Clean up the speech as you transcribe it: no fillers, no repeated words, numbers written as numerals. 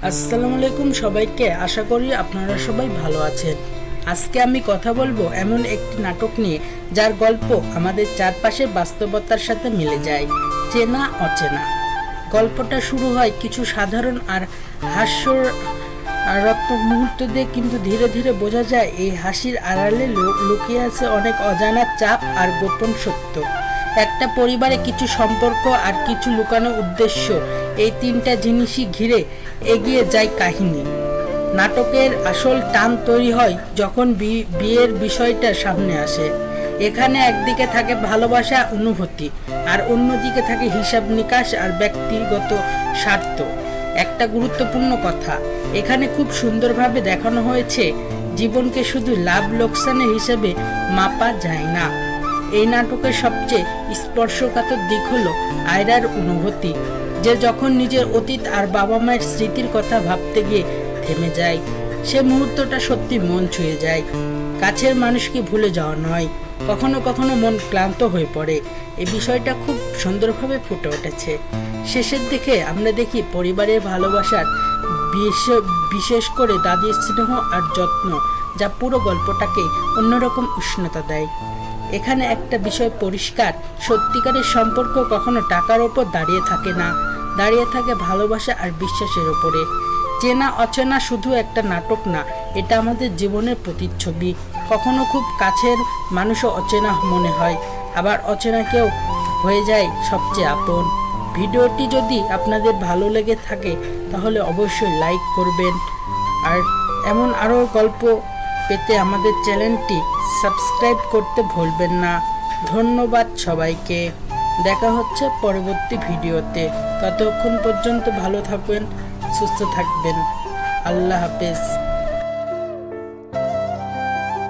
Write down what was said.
আসসালামু আলাইকুম সবাইকে। আশা করি আপনারা সবাই ভালো আছেন। আজকে আমি কথা বলবো এমন একটি নাটক নিয়ে যার গল্প আমাদের চারপাশের বাস্তবতার সাথে মিলে যায়, চেনা অচেনা। গল্পটা শুরু হয় কিছু সাধারণ আর হাস্যরত মুহূর্ত দিয়ে, কিন্তু ধীরে ধীরে বোঝা যায় এই হাসির আড়ালে লুকিয়ে আছে অনেক অজানা চাপ আর গোপন সত্য। একটা পরিবারে কিছু সম্পর্ক আর কিছু লুকানো উদ্দেশ্য, এই তিনটা জিনিসই ঘিরে এগিয়ে যায় কাহিনী। নাটকের আসল টান তৈরি হয় যখন বিয়ের বিষয়টা সামনে আসে। এখানে একদিকে থাকে ভালোবাসা, অনুভূতি, আর অন্যদিকে থাকে হিসাব নিকাশ আর ব্যক্তিগত স্বার্থ। একটা গুরুত্বপূর্ণ কথা এখানে খুব সুন্দরভাবে দেখানো হয়েছে, জীবনকে শুধু লাভ লোকসানের হিসেবে মাপা যায় না। এই নাটকের সবচেয়ে স্পর্শকাতর দিক হলো আয়রার অনুভূতি, যে যখন নিজের অতীত আর বাবা মায়ের স্মৃতির কথা ভাবতে গিয়ে থেমে যায়, সে মুহূর্তটা সত্যি মন ছুঁয়ে যায়। কাছের মানুষকে ভুলে যাওয়া নয়, কখনো কখনো মন ক্লান্ত হয়ে পড়ে। এই বিষয়টা খুব সুন্দরভাবে ফুটে উঠেছে। শেষের দিকে আমরা দেখি পরিবারের ভালোবাসার, বিশেষ করে দাদির স্নেহ আর যত্ন, যা পুরো গল্পটাকে অন্যরকম উষ্ণতা দেয়। এখানে একটা বিষয় পরিষ্কার, সত্যিকারের সম্পর্ক কখনো টাকার ওপর দাঁড়িয়ে থাকে না, দাঁড়িয়ে থাকে ভালোবাসা আর বিশ্বাসের ওপরে। চেনা অচেনা শুধু একটা নাটক না, এটা আমাদের জীবনের প্রতিচ্ছবি। কখনো খুব কাছের মানুষও অচেনা মনে হয়, আবার অচেনা কেউ হয়ে যায় সবচেয়ে আপন। ভিডিওটি যদি আপনাদের ভালো লেগে থাকে তাহলে অবশ্যই লাইক করবেন, আর এমন আরও গল্প পেতে আমাদের চ্যানেলটি সাবস্ক্রাইব করতে ভুলবেন না। ধন্যবাদ সবাইকে। দেখা হচ্ছে পরবর্তী ভিডিওতে। ততক্ষণ পর্যন্ত ভালো থাকবেন, সুস্থ থাকবেন। আল্লাহ হাফেজ।